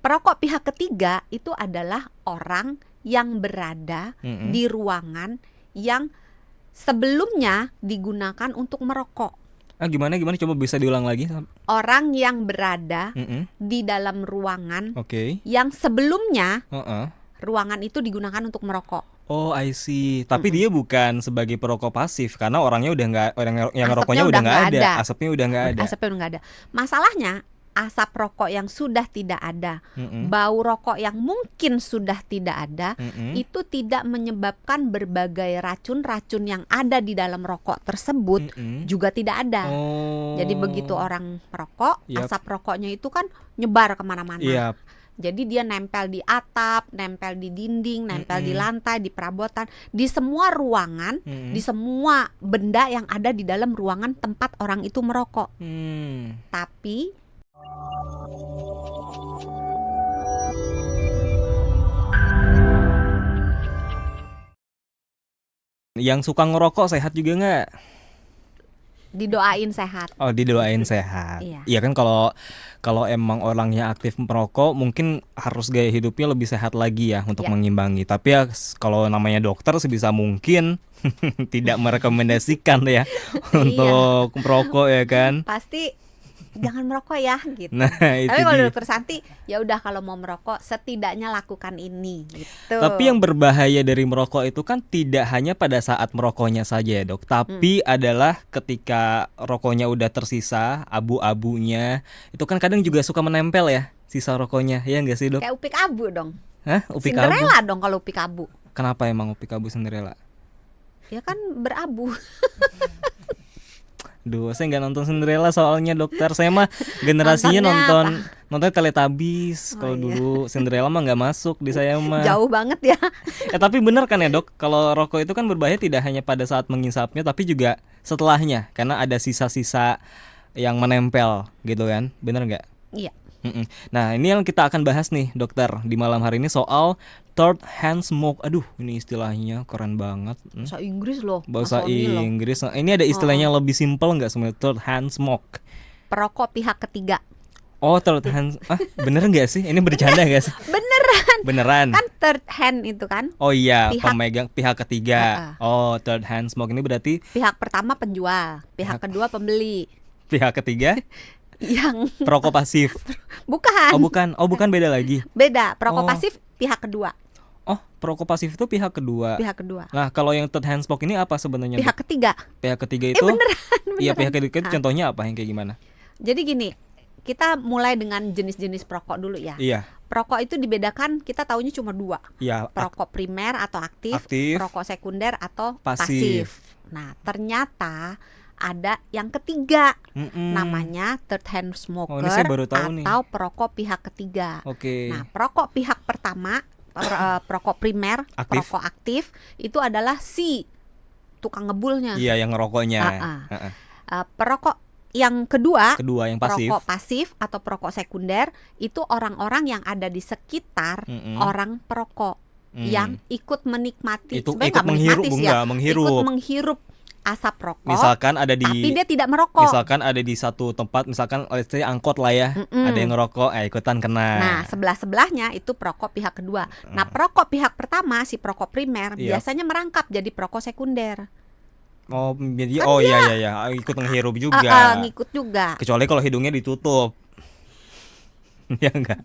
Perokok pihak ketiga itu adalah orang yang berada Mm-mm. di ruangan yang sebelumnya digunakan untuk merokok. Gimana coba bisa diulang lagi? Orang yang berada Mm-mm. di dalam ruangan Oke. yang sebelumnya Heeh. ruangan itu digunakan untuk merokok. Oh, I see. Tapi dia bukan sebagai perokok pasif karena orangnya udah nggak, orang yang Asapnya rokoknya udah nggak nggak ada, ada. asapnya udah nggak ada. Asapnya udah nggak ada. Masalahnya asap rokok yang sudah tidak ada, Mm-mm. bau rokok yang mungkin sudah tidak ada, Mm-mm. itu tidak menyebabkan berbagai racun-racun yang ada di dalam rokok tersebut Mm-mm. juga tidak ada. Oh. Jadi begitu orang merokok, Yap. asap rokoknya itu kan nyebar kemana-mana. Iya. Jadi dia nempel di atap, nempel di dinding, nempel di lantai, di perabotan, di semua ruangan, di semua benda yang ada di dalam ruangan tempat orang itu merokok. Tapi Yang suka ngerokok sehat juga nggak? didoain sehat. Oh, didoain sehat. Iya. Iya kan, kalau emang orangnya aktif merokok, mungkin harus gaya hidupnya lebih sehat lagi ya untuk Iya. mengimbangi. Tapi ya kalau namanya dokter sebisa mungkin tidak merekomendasikan ya untuk merokok ya kan. Pasti jangan merokok ya gitu. Nah, itu Tapi kalau dia. dokter Santi, ya udah kalau mau merokok setidaknya lakukan ini gitu. Tapi yang berbahaya dari merokok itu kan tidak hanya pada saat merokoknya saja ya dok, tapi adalah ketika rokoknya udah tersisa, abu-abunya itu kan kadang juga suka menempel ya, sisa rokoknya, ya nggak sih dok? Kayak upik abu dong. Hah? Upik abu? Cinderella dong kalau upik abu. Kenapa emang upik abu Cinderella? Ya kan berabu. Duh, saya nggak nonton Cinderella soalnya dokter. Saya mah generasinya Nontonnya nonton Teletubbies. Kalau iya. dulu Cinderella mah nggak masuk di saya mah. Jauh banget ya. Tapi benar kan ya dok, kalau rokok itu kan berbahaya tidak hanya pada saat mengisapnya, tapi juga setelahnya, karena ada sisa-sisa yang menempel gitu kan, benar nggak? Iya. Nah, ini yang kita akan bahas nih dokter di malam hari ini soal third hand smoke. Aduh, ini istilahnya keren banget. Bahasa Inggris loh. Bahasa Mas Oni loh. Inggris. Nah, ini ada istilahnya lebih simpel nggak sebenarnya, third hand smoke? Perokok pihak ketiga. Oh, third hand. Bener nggak sih? Ini bercanda nggak sih? Beneran. Beneran. Kan third hand itu kan. Oh iya, Pihak- pemegang pihak ketiga. Oh, third hand smoke ini berarti Pihak pertama penjual, pihak kedua pembeli. pihak ketiga Yang perokok pasif. bukan. Oh bukan beda lagi. Beda. Perokok Oh. pasif pihak kedua. Oh, perokok pasif itu pihak kedua. Pihak kedua. Nah, kalau yang third hand smoke ini apa sebenarnya? Pihak ketiga. Pihak ketiga itu? Beneran. Iya, pihak ketiga itu contohnya apa, yang kayak gimana? Jadi gini, kita mulai dengan jenis-jenis perokok dulu ya. Iya. Perokok itu dibedakan, kita taunya cuma dua. Iya, Perokok primer atau aktif, Aktif. perokok sekunder atau Pasif. Nah, ternyata ada yang ketiga, Mm-mm. namanya third hand smoker Oh, ini saya baru tahu nih. atau perokok pihak ketiga. Oke. Nah, perokok pihak pertama, perokok primer, Aktif. perokok aktif itu adalah si tukang ngebulnya. Iya, yang ngerokoknya. Ah. Perokok yang kedua, Kedua yang pasif. perokok pasif atau perokok sekunder itu orang-orang yang ada di sekitar orang perokok yang ikut menikmati, Itu sebenarnya ikut nggak menikmati sih ya, menghirup. ikut menghirup asap rokok. Misalkan ada tapi dia tidak merokok. Misalkan ada di satu tempat, misalkan let's say angkot lah ya, ada yang ngerokok, ikutan kena. Nah, sebelah-sebelahnya itu perokok pihak kedua. Nah, perokok pihak pertama si perokok primer Iya. biasanya merangkap jadi perokok sekunder. Oh, jadi iya, ikut menghirup juga. Ngikut juga. Kecuali kalau hidungnya ditutup. Ya enggak.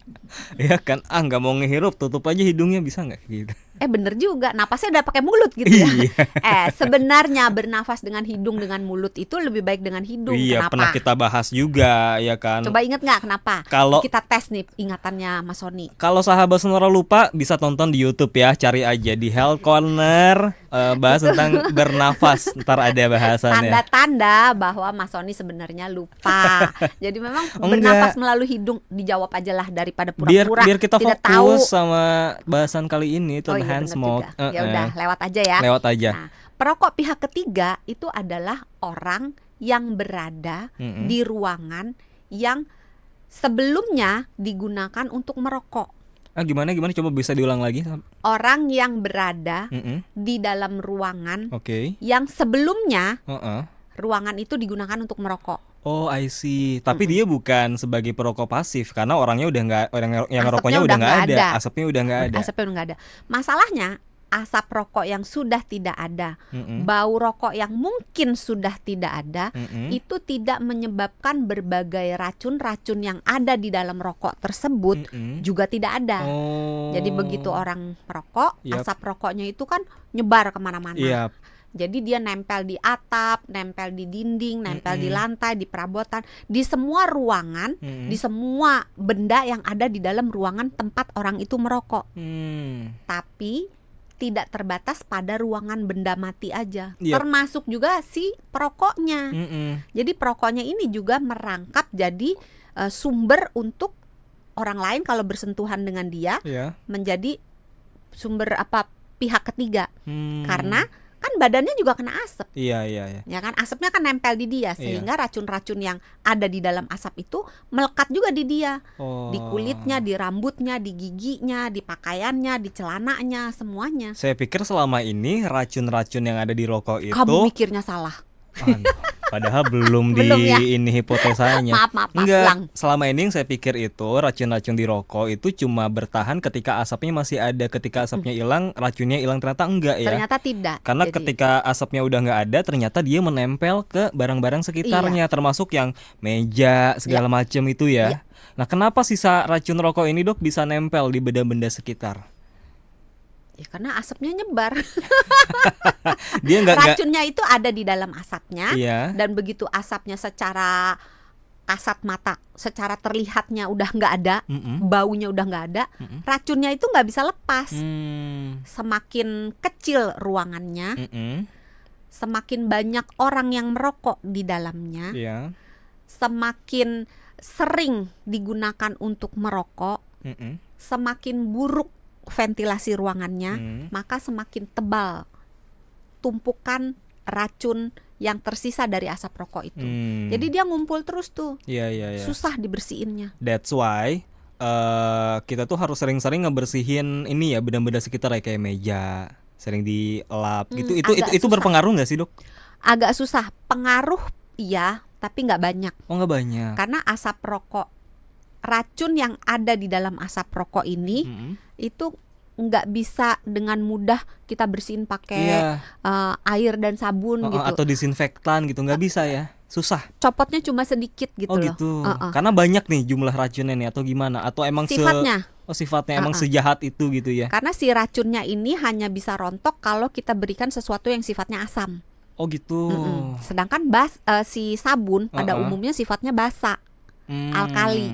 Ya kan, enggak mau ngehirup, tutup aja hidungnya, bisa enggak gitu. Bener juga, napasnya udah pakai mulut gitu ya. Iya. Sebenarnya bernafas dengan hidung dengan mulut itu lebih baik dengan hidung. Iya, Kenapa? pernah kita bahas juga ya kan. Coba inget nggak kenapa? Kalau- Kita tes nih ingatannya Mas Sony. Kalau sahabat Sonora lupa, bisa tonton di YouTube ya, cari aja di Health Corner, bahas tentang bernafas, ntar ada bahasannya. Tanda-tanda bahwa Mas Sony sebenarnya lupa. Jadi memang bernafas melalui hidung, dijawab aja lah daripada pura-pura Biar kita tidak fokus tahu. sama bahasan kali ini, Oh third iya, hand bener smoke. juga. Ya udah, lewat aja ya. Lewat aja. Nah, perokok pihak ketiga itu adalah orang yang berada di ruangan yang sebelumnya digunakan untuk merokok. Gimana coba bisa diulang lagi? Orang yang berada di dalam ruangan Oke. yang sebelumnya Heeh. ruangan itu digunakan untuk merokok. Oh, I see. Tapi dia bukan sebagai perokok pasif karena orangnya udah nggak, orang yang Asapnya rokoknya udah udah nggak nggak ada, ada. asapnya udah nggak ada. Asapnya udah nggak ada. Masalahnya asap rokok yang sudah tidak ada, Mm-mm. bau rokok yang mungkin sudah tidak ada, Mm-mm. itu tidak menyebabkan berbagai racun-racun yang ada di dalam rokok tersebut Mm-mm. juga tidak ada. Oh. Jadi begitu orang merokok, Yap. asap rokoknya itu kan nyebar kemana-mana. Iya. Jadi dia nempel di atap, nempel di dinding, nempel di Mm-mm. lantai, di perabotan, di semua ruangan, Mm-mm. di semua benda yang ada di dalam ruangan tempat orang itu merokok. Tapi tidak terbatas pada ruangan benda mati aja, Yap. termasuk juga si perokoknya. Mm-mm. Jadi perokoknya ini juga merangkap jadi sumber untuk orang lain kalau bersentuhan dengan dia Iya. menjadi sumber pihak ketiga. Hmm. Karena kan badannya juga kena asap. Iya, iya, iya. Ya kan, asapnya kan nempel di dia sehingga racun-racun yang ada di dalam asap itu melekat juga di dia. Oh. Di kulitnya, di rambutnya, di giginya, di pakaiannya, di celananya, semuanya. Saya pikir selama ini racun-racun yang ada di rokok itu Kamu mikirnya salah. padahal belum Belum ya? ini hipotesanya. Maaf, Enggak, ulang. selama ini yang saya pikir itu racun-racun di rokok itu cuma bertahan ketika asapnya masih ada. Ketika asapnya hilang, racunnya hilang. Ternyata enggak ya. Ternyata tidak. Karena Jadi, ketika asapnya udah nggak ada, ternyata dia menempel ke barang-barang sekitarnya, termasuk yang meja segala macam itu ya. Nah, kenapa sisa racun rokok ini, Dok, bisa nempel di benda-benda sekitar? ya karena asapnya nyebar. Dia nggak Racunnya itu ada di dalam asapnya. Iya. Dan begitu asapnya secara kasat mata, secara terlihatnya udah nggak ada, Mm-mm. baunya udah nggak ada, racunnya itu nggak bisa lepas. Semakin kecil ruangannya, Mm-mm. semakin banyak orang yang merokok di dalamnya, Iya. semakin sering digunakan untuk merokok, Mm-mm. semakin buruk ventilasi ruangannya, maka semakin tebal tumpukan racun yang tersisa dari asap rokok itu. Jadi dia ngumpul terus tuh. Iya, iya, iya. Susah dibersihinnya. That's why kita tuh harus sering-sering ngebersihin ini ya, benda-benda sekitar ya, kayak meja, sering dilap gitu. Agak Itu susah. berpengaruh nggak sih, Dok? Agak susah. Pengaruh iya, tapi nggak banyak. Oh, nggak banyak. Karena asap rokok, racun yang ada di dalam asap rokok ini Mm-mm. itu nggak bisa dengan mudah kita bersihin pakai Iya. air dan sabun gitu. Atau disinfektan gitu, nggak bisa ya, susah. Copotnya cuma sedikit gitu Oh loh. gitu. Karena banyak nih jumlah racunnya nih, atau gimana? Atau emang Sifatnya. sifatnya emang sejahat itu gitu ya? Karena si racunnya ini hanya bisa rontok kalau kita berikan sesuatu yang sifatnya asam. Oh gitu. Sedangkan si sabun pada umumnya sifatnya basa, alkali.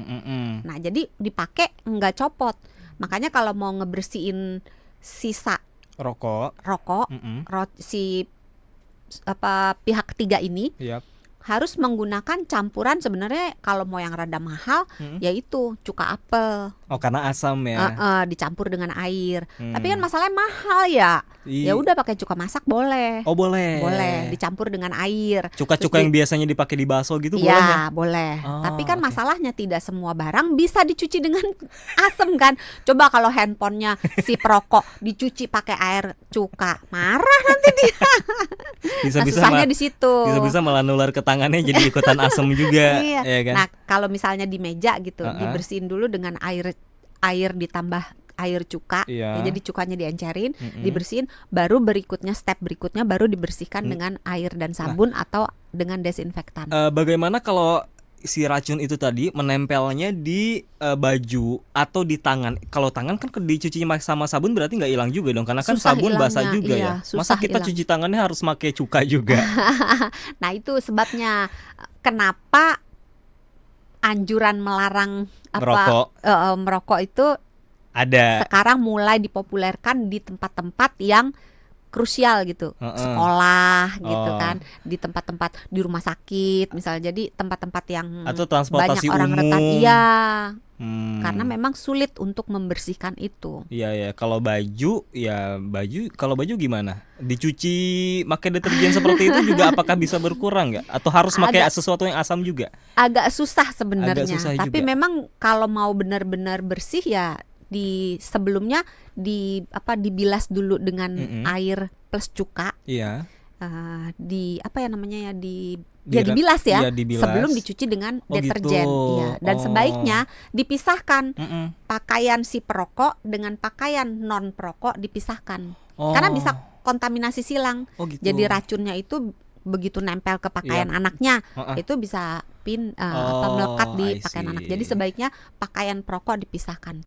Nah, jadi dipakai nggak copot. Makanya kalau mau ngebersihin sisa Rokok. rokok, si pihak ketiga ini Yap. harus menggunakan campuran, sebenarnya kalau mau yang rada mahal yaitu cuka apel. Oh, karena asam ya. Dicampur dengan air. Tapi kan masalahnya mahal ya. Ya udah pakai cuka masak boleh. Oh, boleh. Boleh dicampur dengan air. Cuka-cuka yang biasanya dipakai di bakso gitu boleh ya? Ya boleh. Oh, Tapi kan oke. masalahnya tidak semua barang bisa dicuci dengan asam kan. Coba kalau handphonenya si perokok dicuci pakai air cuka, marah nanti dia. Bisa-bisa Susahnya di situ. Bisa-bisa malah nular ke tangannya jadi ikutan asam juga. Iya. Ya kan? Nah, kalau misalnya di meja gitu, dibersihin dulu dengan air ditambah air cuka. Iya. Ya, jadi cukanya diencerin, dibersihin, baru step berikutnya baru dibersihkan dengan air dan sabun atau dengan desinfektan. Bagaimana kalau si racun itu tadi menempelnya di baju atau di tangan? Kalau tangan kan dicuci sama sabun berarti nggak hilang juga dong, karena kan Susah sabun basah hilangnya, juga iya, ya. Masa susah kita hilang. cuci tangannya harus pakai cuka juga? Nah, itu sebabnya kenapa anjuran melarang merokok itu Ada. sekarang mulai dipopulerkan di tempat-tempat yang krusial gitu, sekolah gitu kan, di tempat-tempat di rumah sakit misalnya, jadi tempat-tempat yang Atau transportasi banyak orang umum. rentan, iya, karena Hmm. memang sulit untuk membersihkan itu. Iya ya, kalau baju gimana? Dicuci pakai deterjen seperti itu juga apakah bisa berkurang nggak? Atau harus pakai sesuatu yang asam juga? Agak susah sebenarnya, Agak susah tapi juga. memang kalau mau benar-benar bersih ya sebelumnya dibilas dulu dengan air plus cuka. Iya. Di Ya dibilas ya, iya, dibilas. sebelum dicuci dengan Oh, deterjen. gitu. Iya. Dan Oh. sebaiknya dipisahkan Mm-mm. pakaian si perokok dengan pakaian non perokok dipisahkan. Oh. Karena bisa kontaminasi silang. Oh, gitu. Jadi racunnya itu begitu nempel ke pakaian anaknya, itu bisa melekat di I pakaian anak. see. Jadi sebaiknya pakaian perokok dipisahkan.